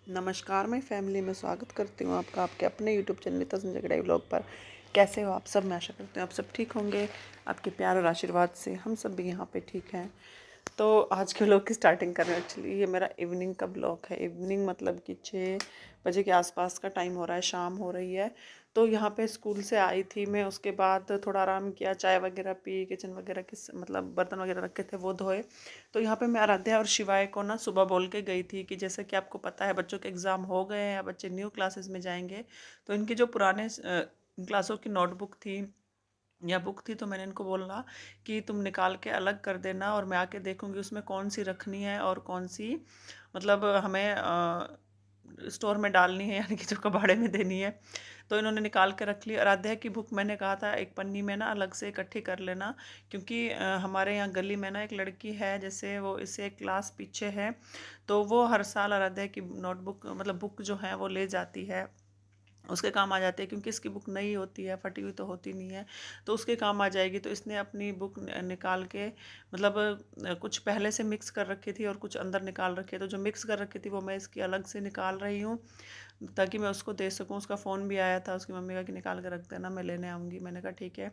नमस्कार, मैं फैमिली में स्वागत करती हूँ आपका आपके अपने यूट्यूब चैनल नीता संजय कढ़ाई व्लॉग पर। कैसे हो आप सब? मैं आशा करती हूँ आप सब ठीक होंगे। आपके प्यार और आशीर्वाद से हम सब भी यहाँ पे ठीक हैं। तो आज के व्लॉग की स्टार्टिंग कर रहे हैं। एक्चुअली ये मेरा इवनिंग का ब्लॉग है। इवनिंग मतलब कि 6 बजे के आसपास का टाइम हो रहा है, शाम हो रही है। तो यहाँ पे स्कूल से आई थी मैं, उसके बाद थोड़ा आराम किया, चाय वगैरह पी, किचन वगैरह के मतलब बर्तन वगैरह रखे थे वो धोए। तो यहाँ पे मैं आराध्या और शिवाय को ना सुबह बोल के गई थी कि जैसे कि आपको पता है बच्चों के एग्ज़ाम हो गए हैं, बच्चे न्यू क्लासेस में जाएंगे। तो इनके जो पुराने क्लासों की नोटबुक थी या बुक थी, तो मैंने इनको बोला कि तुम निकाल के अलग कर देना और मैं आके देखूंगी उसमें कौन सी रखनी है और कौन सी मतलब हमें स्टोर में डालनी है, यानी कि जो कबाड़े में देनी है। तो इन्होंने निकाल के रख ली। आराध्या की बुक मैंने कहा था एक पन्नी में ना अलग से इकट्ठी कर लेना, क्योंकि हमारे यहाँ गली में ना एक लड़की है, जैसे वो इससे एक क्लास पीछे है। तो वो हर साल आराध्या की नोटबुक मतलब बुक जो है वो ले जाती है, उसके काम आ जाती है, क्योंकि इसकी बुक नई होती है, फटी हुई तो होती नहीं है। तो उसके काम आ जाएगी। तो इसने अपनी बुक निकाल के मतलब कुछ पहले से मिक्स कर रखी थी और कुछ अंदर निकाल रखी है। तो जो मिक्स कर रखी थी वो मैं इसकी अलग से निकाल रही हूँ, ताकि मैं उसको दे सकूँ। उसका फ़ोन भी आया था उसकी मम्मी का कि निकाल के रख देना, मैं लेने आऊँगी। मैंने कहा ठीक है।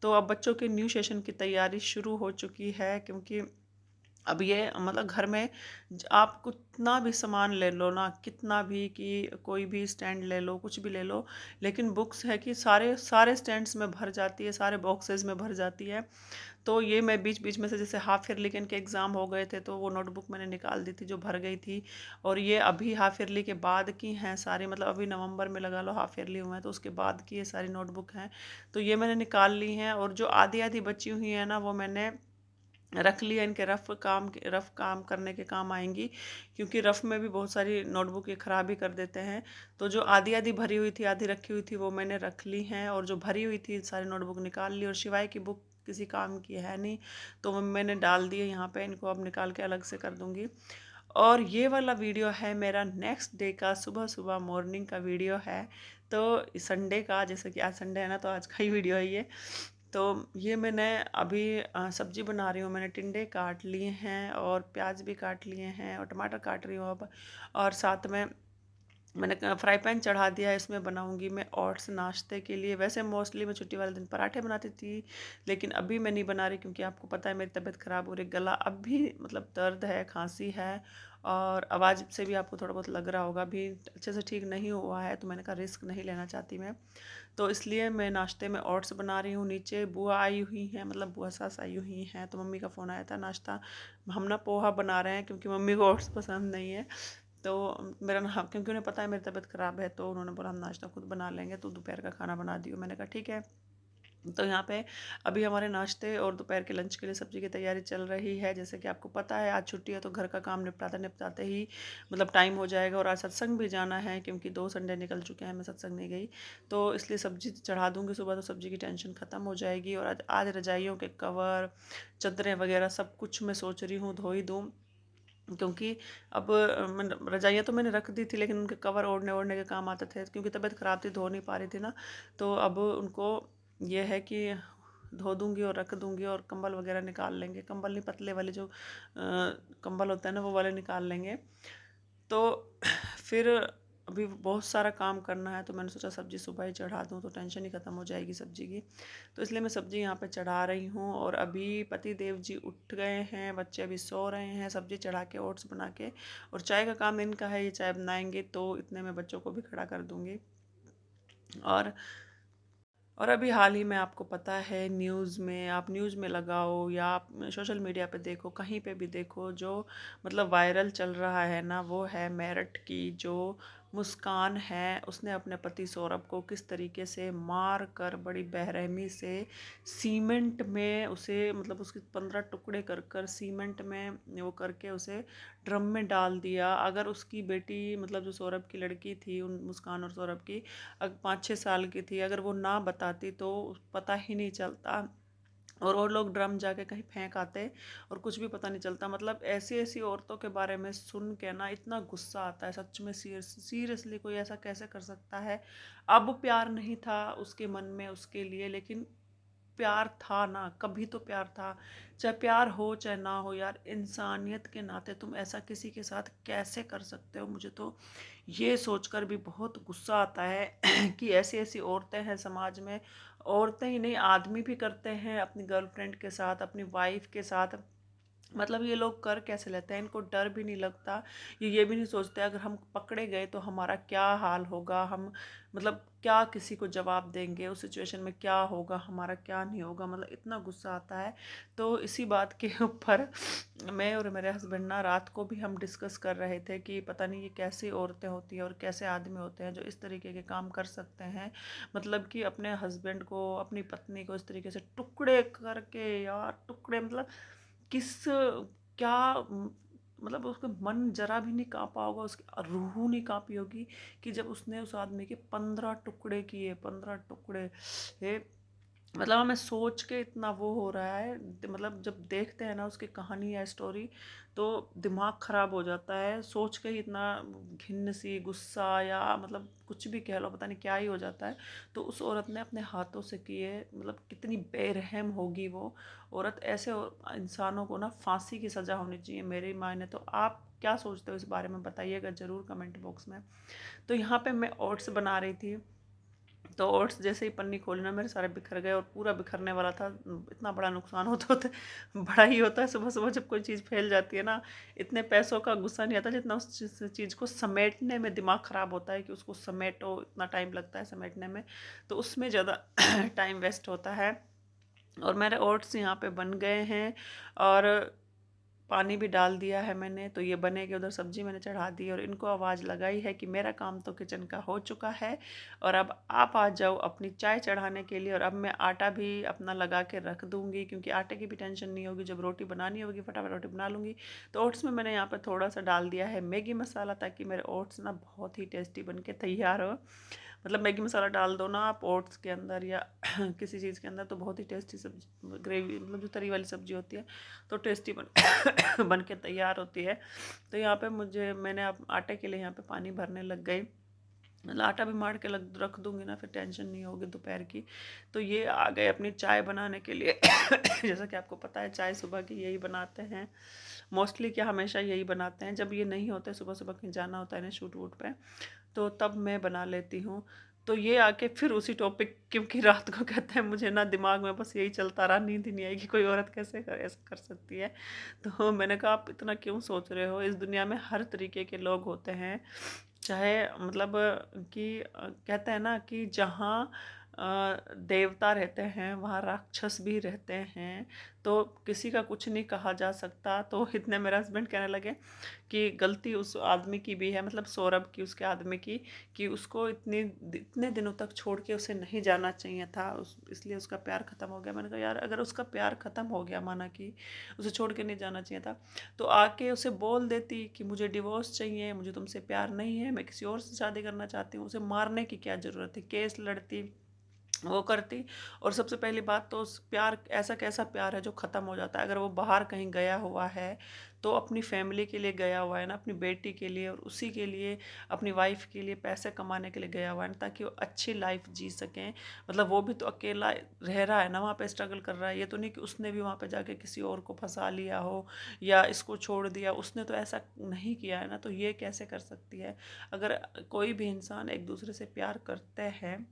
तो अब बच्चों के न्यू सेशन की तैयारी शुरू हो चुकी है, क्योंकि अब ये मतलब घर में आप कितना भी सामान ले लो ना, कितना भी कि कोई भी स्टैंड ले लो, कुछ भी ले लो, लेकिन बुक्स है कि सारे सारे स्टैंड्स में भर जाती है, सारे बॉक्सेस में भर जाती है। तो ये मैं बीच बीच में से, जैसे हाफ ईयरली के इनके एग्ज़ाम हो गए थे तो वो नोटबुक मैंने निकाल दी थी जो भर गई थी। और ये अभी हाफ ईयरली के बाद की हैं सारी, मतलब अभी नवंबर में लगा लो हाफ ईयरली हुए हैं, तो उसके बाद की ये सारी नोटबुक हैं। तो ये मैंने निकाल ली हैं, और जो आधी आधी बची हुई हैं ना वो मैंने रख लिया। इनके रफ काम करने के काम आएंगी, क्योंकि रफ में भी बहुत सारी नोटबुक ये ख़राब ही कर देते हैं। तो जो आधी आधी भरी हुई थी, आधी रखी हुई थी, वो मैंने रख ली हैं, और जो भरी हुई थी सारी नोटबुक निकाल ली। और शिवाय की बुक किसी काम की है नहीं, तो वो मैंने डाल दी है यहाँ पे। इनको अब निकाल के अलग से कर दूँगी। और ये वाला वीडियो है मेरा नेक्स्ट डे का, सुबह सुबह मॉर्निंग का वीडियो है। तो संडे का, जैसे कि आज संडे है ना, तो आज का ही वीडियो है ये। तो ये मैंने अभी सब्जी बना रही हूँ। मैंने टिंडे काट लिए हैं और प्याज भी काट लिए हैं और टमाटर काट रही हूँ अब। और साथ में मैंने फ्राई पैन चढ़ा दिया है, इसमें बनाऊंगी मैं ओट्स नाश्ते के लिए। वैसे मोस्टली मैं छुट्टी वाले दिन पराठे बनाती थी, लेकिन अभी मैं नहीं बना रही, क्योंकि आपको पता है मेरी तबीयत ख़राब हो रही, गला अब भी मतलब दर्द है, खांसी है, और आवाज़ से भी आपको थोड़ा बहुत लग रहा होगा, अभी अच्छे से ठीक नहीं हुआ है। तो मैंने कहा रिस्क नहीं लेना चाहती मैं, तो इसलिए मैं नाश्ते में ओट्स बना रही हूँ। नीचे बुआ आई हुई हैं, मतलब बुआ सास आई हुई हैं, तो मम्मी का फ़ोन आया था। नाश्ता हम ना पोहा बना रहे हैं, क्योंकि मम्मी को ओट्स पसंद नहीं है। तो मेरा ना, क्योंकि उन्हें पता है मेरी तबीयत ख़राब है, तो उन्होंने बोला हम नाश्ता खुद बना लेंगे, तो दोपहर का खाना बना दियो। मैंने कहा ठीक है। तो यहाँ पे अभी हमारे नाश्ते और दोपहर के लंच के लिए सब्जी की तैयारी चल रही है। जैसे कि आपको पता है आज छुट्टी है, तो घर का काम निपटाते निपटाते ही मतलब टाइम हो जाएगा। और आज सत्संग भी जाना है, क्योंकि 2 संडे निकल चुके हैं, मैं सत्संग नहीं गई। तो इसलिए सब्जी चढ़ा दूँगी सुबह, तो सब्जी की टेंशन ख़त्म हो जाएगी। और आज आज रजाइयों के कवर, चादरें वगैरह सब कुछ मैं सोच रही हूँ धो ही दूँ, क्योंकि अब रजाइयाँ तो मैंने रख दी थी, लेकिन उनके कवर ओढ़ने ओढ़ने के काम आते थे, क्योंकि तबीयत ख़राब थी, धो नहीं पा रही थी ना। तो अब उनको ये है कि धो दूँगी और रख दूँगी, और कंबल वगैरह निकाल लेंगे। कंबल नहीं, पतले वाले जो कंबल होते हैं ना, वो वाले निकाल लेंगे। तो फिर अभी बहुत सारा काम करना है, तो मैंने सोचा सब्ज़ी सुबह ही चढ़ा दूँ, तो टेंशन ही ख़त्म हो जाएगी सब्ज़ी की। तो इसलिए मैं सब्ज़ी यहाँ पे चढ़ा रही हूँ। और अभी पति देव जी उठ गए हैं, बच्चे अभी सो रहे हैं। सब्ज़ी चढ़ा के ओट्स बना के, और चाय का काम इनका है, ये चाय बनाएंगे, तो इतने में बच्चों को भी खड़ा कर दूँगी। और और अभी हाल ही में आपको पता है न्यूज़ में, आप न्यूज़ में लगाओ या आप सोशल मीडिया पे देखो, कहीं पे भी देखो, जो मतलब वायरल चल रहा है ना, वो है मेरठ की जो मुस्कान है। उसने अपने पति सौरभ को किस तरीके से मार कर, बड़ी बेरहमी से सीमेंट में उसे, मतलब उसके 15 टुकड़े कर कर सीमेंट में वो करके उसे ड्रम में डाल दिया। अगर उसकी बेटी, मतलब जो सौरभ की लड़की थी, उन मुस्कान और सौरभ की, 5-6 साल की थी, अगर वो ना बताती तो पता ही नहीं चलता, और वो लोग ड्रम जाके कहीं फेंक आते और कुछ भी पता नहीं चलता। मतलब ऐसी ऐसी औरतों के बारे में सुन के ना इतना गुस्सा आता है सच में। सीरियसली कोई ऐसा कैसे कर सकता है? अब प्यार नहीं था उसके मन में उसके लिए, लेकिन प्यार था ना, कभी तो प्यार था। चाहे प्यार हो चाहे ना हो यार, इंसानियत के नाते तुम ऐसा किसी के साथ कैसे कर सकते हो? मुझे तो ये सोचकर भी बहुत गुस्सा आता है कि ऐसी ऐसी औरतें हैं समाज में। औरतें ही नहीं, आदमी भी करते हैं अपनी गर्लफ्रेंड के साथ, अपनी वाइफ के साथ। मतलब ये लोग कर कैसे लेते हैं? इनको डर भी नहीं लगता। ये भी नहीं सोचते अगर हम पकड़े गए तो हमारा क्या हाल होगा, हम मतलब क्या किसी को जवाब देंगे, उस सिचुएशन में क्या होगा, हमारा क्या नहीं होगा। मतलब इतना गुस्सा आता है। तो इसी बात के ऊपर मैं और मेरे हस्बैंड ना रात को भी हम डिस्कस कर रहे थे कि पता नहीं ये कैसी औरतें होती हैं और कैसे आदमी होते हैं जो इस तरीके के काम कर सकते हैं। मतलब कि अपने हस्बैंड को, अपनी पत्नी को इस तरीके से टुकड़े करके, यार टुकड़े मतलब किस क्या मतलब उसका मन जरा भी नहीं कांपा होगा, उसकी रूह नहीं कांपी होगी कि जब उसने उस आदमी के 15 टुकड़े किए, 15 टुकड़े। हे मतलब हमें सोच के इतना वो हो रहा है, मतलब जब देखते हैं ना उसकी कहानी या स्टोरी तो दिमाग खराब हो जाता है। सोच के ही इतना घिन सी, गुस्सा या मतलब कुछ भी कह लो, पता नहीं क्या ही हो जाता है। तो उस औरत ने अपने हाथों से किए, मतलब कितनी बेरहम होगी वो औरत। ऐसे इंसानों को ना फांसी की सज़ा होनी चाहिए मेरी मायने तो। आप क्या सोचते हो इस बारे में बताइएगा ज़रूर कमेंट बॉक्स में। तो यहाँ पे मैं ओट्स बना रही थी, तो ओट्स जैसे ही पन्नी खोली ना मेरे सारे बिखर गए और पूरा बिखरने वाला था। इतना बड़ा नुकसान होता होता बड़ा ही होता है सुबह सुबह जब कोई चीज़ फैल जाती है ना। इतने पैसों का गुस्सा नहीं आता जितना उस चीज़ को समेटने में दिमाग ख़राब होता है कि उसको समेटो, इतना टाइम लगता है समेटने में। तो उसमें ज़्यादा टाइम वेस्ट होता है। और मेरे ओट्स यहाँ पे बन गए हैं और पानी भी डाल दिया है मैंने, तो ये बनेंगे। उधर सब्जी मैंने चढ़ा दी और इनको आवाज़ लगाई है कि मेरा काम तो किचन का हो चुका है और अब आप आ जाओ अपनी चाय चढ़ाने के लिए। और अब मैं आटा भी अपना लगा के रख दूँगी क्योंकि आटे की भी टेंशन नहीं होगी, जब रोटी बनानी होगी फटाफट रोटी बना लूँगी। तो ओट्स में मैंने यहाँ पर थोड़ा सा डाल दिया है मैगी मसाला ताकि मेरे ओट्स ना बहुत ही टेस्टी बन के तैयार हो। मतलब मैगी मसाला डाल दो ना आप ओट्स के अंदर या किसी चीज़ के अंदर तो बहुत ही टेस्टी सब्जी, ग्रेवी मतलब जो तरी वाली सब्जी होती है तो टेस्टी बन बन के तैयार होती है। तो यहाँ पे मैंने अब आटे के लिए यहाँ पे पानी भरने लग गई। मतलब आटा भी मार के रख दूंगी ना, फिर टेंशन नहीं होगी दोपहर की। तो ये आ गए अपनी चाय बनाने के लिए जैसा कि आपको पता है चाय सुबह की यही बनाते हैं मोस्टली, क्या हमेशा यही बनाते हैं। जब ये नहीं होते सुबह सुबह कहीं जाना होता है ना शूट वूट पे, तो तब मैं बना लेती हूँ। तो ये आके फिर उसी टॉपिक, क्योंकि रात को कहते हैं मुझे ना दिमाग में बस यही चलता रहा, नींद ही नहीं आई कि कोई औरत कैसे ऐसा कर सकती है। तो मैंने कहा आप इतना क्यों सोच रहे हो, इस दुनिया में हर तरीके के लोग होते हैं। चाहे मतलब कि कहते हैं ना कि जहाँ देवता रहते हैं वहाँ राक्षस भी रहते हैं। तो किसी का कुछ नहीं कहा जा सकता। तो इतने मेरे हस्बैंड कहने लगे कि गलती उस आदमी की भी है, मतलब सौरभ की, उसके आदमी की, कि उसको इतने दिनों तक छोड़ के उसे नहीं जाना चाहिए था, इसलिए उसका प्यार ख़त्म हो गया। मैंने कहा यार अगर उसका प्यार ख़त्म हो गया, माना कि उसे छोड़ के नहीं जाना चाहिए था, तो आके उसे बोल देती कि मुझे डिवोर्स चाहिए, मुझे तुमसे प्यार नहीं है, मैं किसी और से शादी करना चाहती हूँ। उसे मारने की क्या ज़रूरत थी, केस लड़ती, वो करती। और सबसे पहली बात तो उस प्यार, ऐसा कैसा प्यार है जो ख़त्म हो जाता है? अगर वो बाहर कहीं गया हुआ है तो अपनी फैमिली के लिए गया हुआ है ना, अपनी बेटी के लिए और उसी के लिए, अपनी वाइफ के लिए पैसे कमाने के लिए गया हुआ है ना, ताकि वो अच्छी लाइफ जी सकें। मतलब वो भी तो अकेला रह रहा है ना, वहाँ पे स्ट्रगल कर रहा है। ये तो नहीं कि उसने भी वहाँ पे जाके किसी और को फंसा लिया हो या इसको छोड़ दिया, उसने तो ऐसा नहीं किया है ना। तो ये कैसे कर सकती है? अगर कोई भी इंसान एक दूसरे से प्यार करते हैं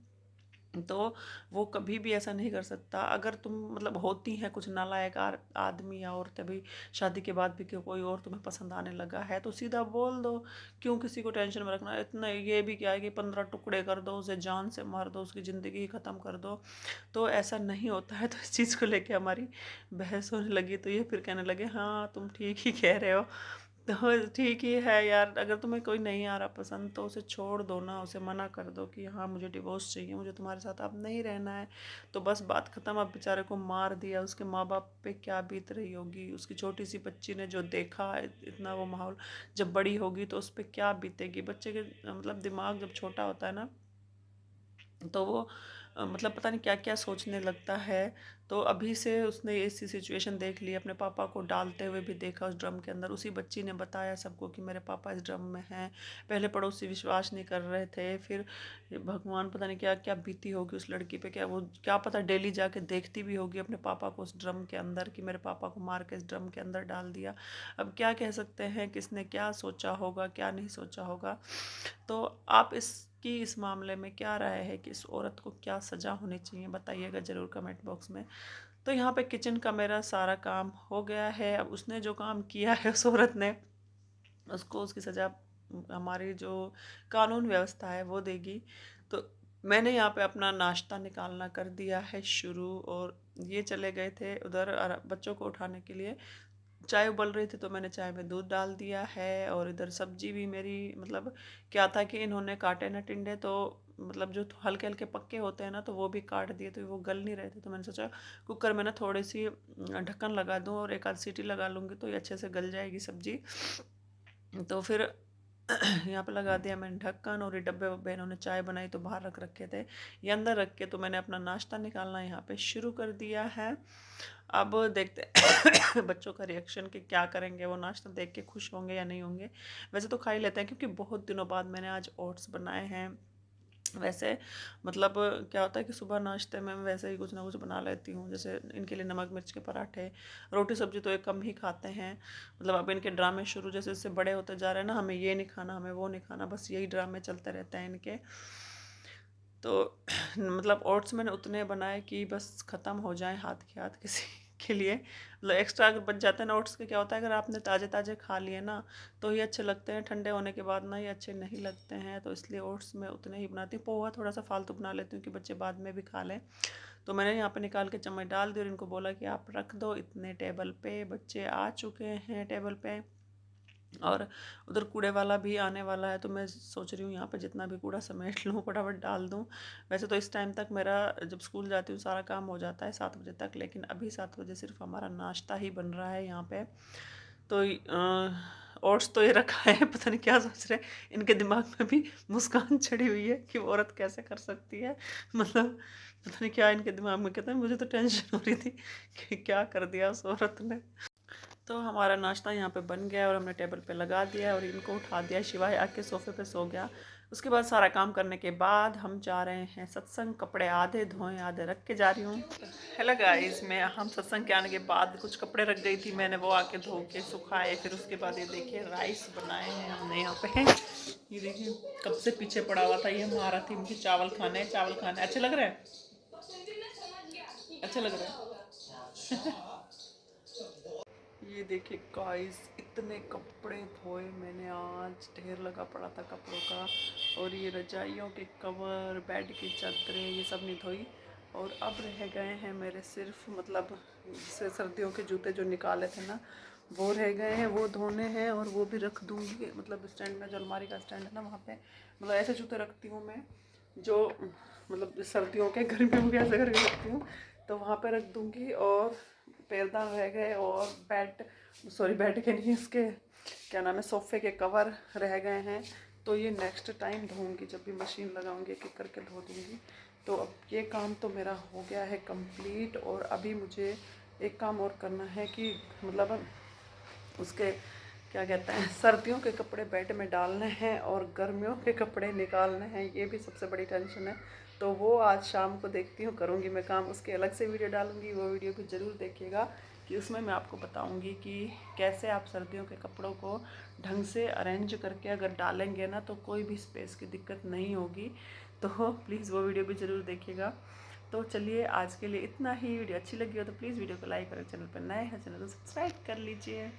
तो वो कभी भी ऐसा नहीं कर सकता। अगर तुम मतलब होती हैं कुछ नालायक आदमी या औरतें भी शादी के बाद भी कि कोई और तुम्हें पसंद आने लगा है तो सीधा बोल दो, क्यों किसी को टेंशन में रखना। इतना ये भी क्या है कि 15 टुकड़े कर दो, उसे जान से मार दो, उसकी ज़िंदगी ही ख़त्म कर दो। तो ऐसा नहीं होता है। तो इस चीज़ को लेके हमारी बहस होने लगी। तो ये फिर कहने लगे हाँ तुम ठीक ही कह रहे हो। तो ठीक ही है यार, अगर तुम्हें कोई नहीं आ रहा पसंद तो उसे छोड़ दो ना, उसे मना कर दो कि हाँ मुझे डिवोर्स चाहिए, मुझे तुम्हारे साथ अब नहीं रहना है। तो बस बात ख़त्म। अब बेचारे को मार दिया, उसके माँ बाप पे क्या बीत रही होगी, उसकी छोटी सी बच्ची ने जो देखा इतना वो माहौल, जब बड़ी होगी तो उस पर क्या बीतेगी। बच्चे के मतलब दिमाग जब छोटा होता है ना तो वो मतलब पता नहीं क्या क्या सोचने लगता है। तो अभी से उसने ऐसी सिचुएशन देख ली, अपने पापा को डालते हुए भी देखा उस ड्रम के अंदर। उसी बच्ची ने बताया सबको कि मेरे पापा इस ड्रम में हैं। पहले पड़ोसी विश्वास नहीं कर रहे थे, फिर भगवान पता नहीं क्या क्या बीती होगी उस लड़की पे, क्या वो क्या पता डेली जाके देखती भी होगी अपने पापा को उस ड्रम के अंदर, कि मेरे पापा को मार के इस ड्रम के अंदर डाल दिया। अब क्या कह सकते हैं किसने क्या सोचा होगा क्या नहीं सोचा होगा। तो आप इसकी इस मामले में क्या राय है कि इस औरत को क्या सज़ा होनी चाहिए, बताइएगा ज़रूर कमेंट बॉक्स में। तो यहाँ पे किचन का मेरा सारा काम हो गया है। अब उसने जो काम किया है उस औरत ने, उसको उसकी सज़ा हमारी जो कानून व्यवस्था है वो देगी। तो मैंने यहाँ पे अपना नाश्ता निकालना कर दिया है शुरू, और ये चले गए थे उधर बच्चों को उठाने के लिए। चाय उबल रही थी तो मैंने चाय में दूध डाल दिया है, और इधर सब्जी भी मेरी मतलब क्या था कि इन्होंने काटे न टिंडे, तो मतलब जो हल्के हल्के पक्के होते हैं ना, तो वो भी काट दिए, तो वो गल नहीं रहे थे। तो मैंने सोचा कुकर में ना थोड़ी सी ढक्कन लगा दूं और एक आध सीटी लगा लूँगी तो ये अच्छे से गल जाएगी सब्जी। तो फिर यहाँ पे लगा दिया मैंने ढक्कन, और ये डब्बे वब्बे इन्होंने चाय बनाई तो बाहर रख रखे थे, ये अंदर रख के तो मैंने अपना नाश्ता निकालना यहाँ पे शुरू कर दिया है। अब देखते बच्चों का रिएक्शन कि क्या करेंगे, वो नाश्ता देख के खुश होंगे या नहीं होंगे। वैसे तो खा ही लेते हैं क्योंकि बहुत दिनों बाद मैंने आज ओट्स बनाए हैं। वैसे मतलब क्या होता है कि सुबह नाश्ते में मैं वैसे ही कुछ ना कुछ बना लेती हूँ, जैसे इनके लिए नमक मिर्च के पराठे, रोटी सब्जी तो ये कम ही खाते हैं। मतलब अब इनके ड्रामे शुरू जैसे जैसे बड़े होते जा रहे हैं ना, हमें ये नहीं खाना हमें वो नहीं खाना, बस यही ड्रामे चलते रहते हैं इनके। तो मतलब ओट्स मैंने उतने बनाए कि बस ख़त्म हो जाए हाथ के हाथ किसी के लिए। मतलब एक्स्ट्रा अगर बच जाते हैं ना ओट्स के, क्या होता है अगर आपने ताज़े ताज़े खा लिए ना तो ये अच्छे लगते हैं, ठंडे होने के बाद ना ये अच्छे नहीं लगते हैं। तो इसलिए ओट्स मैं उतने ही बनाती हूँ। पोहा थोड़ा सा फालतू बना लेती हूँ कि बच्चे बाद में भी खा लें। तो मैंने यहाँ पे निकाल के चम्मच डाल दी और इनको बोला कि आप रख दो इतने टेबल पे, बच्चे आ चुके हैं टेबल पे। और उधर कूड़े वाला भी आने वाला है, तो मैं सोच रही हूँ यहाँ पे जितना भी कूड़ा समेट लूँ फटाफट डाल दूँ। वैसे तो इस टाइम तक मेरा जब स्कूल जाती हूँ सारा काम हो जाता है 7 बजे तक, लेकिन अभी 7 बजे सिर्फ हमारा नाश्ता ही बन रहा है यहाँ पे। तो ओट्स तो ये रखा है, पता नहीं क्या सोच रहे हैं, इनके दिमाग में भी मुस्कान चढ़ी हुई है कि वो औरत कैसे कर सकती है। मतलब पता नहीं क्या इनके दिमाग में, कहते हैं मुझे तो टेंशन हो रही थी कि क्या कर दिया उस औरत ने। तो हमारा नाश्ता यहाँ पे बन गया और हमने टेबल पे लगा दिया और इनको उठा दिया। शिवाय आके सोफे पे सो गया। उसके बाद सारा काम करने के बाद हम जा रहे हैं सत्संग। कपड़े आधे धोए आधे रख के जा रही हूँ। हेलो गाइस, मैं हम सत्संग के आने के बाद कुछ कपड़े रख गई थी, मैंने वो आके धो के सुखाए। फिर उसके बाद ये देखिए राइस बनाए हैं हमने यहाँ पे। ये देखिए कब से पीछे पड़ा हुआ था, ये मारा थी मुझे चावल खाने अच्छे लग रहे हैं, अच्छे लग रहे हैं। ये देखिए गाइस, इतने कपड़े धोए मैंने आज, ढेर लगा पड़ा था कपड़ों का। और ये रजाइयों के कवर, बेड की चादरें, ये सब नहीं धोई। और अब रह गए हैं मेरे सिर्फ मतलब जैसे सर्दियों के जूते जो निकाले थे ना, वो रह गए हैं, वो धोने हैं। और वो भी रख दूँगी मतलब स्टैंड में, जो अलमारी का स्टैंड है ना वहाँ पे। मतलब ऐसे जूते रखती हूँ मैं जो मतलब सर्दियों के, गर्मियों में ऐसे करके रखती हूँ, तो वहाँ पे रख दूँगी। और पैरदान रह गए, और बेड के नहीं, इसके क्या नाम है, सोफ़े के कवर रह गए हैं। तो ये नेक्स्ट टाइम धोऊंगी, जब भी मशीन लगाऊंगी एक एक करके धो दूँगी। तो अब ये काम तो मेरा हो गया है कंप्लीट। और अभी मुझे एक काम और करना है कि मतलब उसके क्या कहते हैं, सर्दियों के कपड़े बेड में डालने हैं और गर्मियों के कपड़े निकालने हैं, ये भी सबसे बड़ी टेंशन है। तो वो आज शाम को देखती हूँ, करूँगी मैं काम, उसके अलग से वीडियो डालूँगी। वो वीडियो भी ज़रूर देखिएगा कि उसमें मैं आपको बताऊँगी कि कैसे आप सर्दियों के कपड़ों को ढंग से अरेंज करके अगर डालेंगे ना तो कोई भी स्पेस की दिक्कत नहीं होगी। तो प्लीज़ वो वीडियो भी ज़रूर देखिएगा। तो चलिए आज के लिए इतना ही। वीडियो अच्छी लगी हो तो प्लीज़ वीडियो को लाइक करें, चैनल पर नए हैं चैनल को सब्सक्राइब कर लीजिए।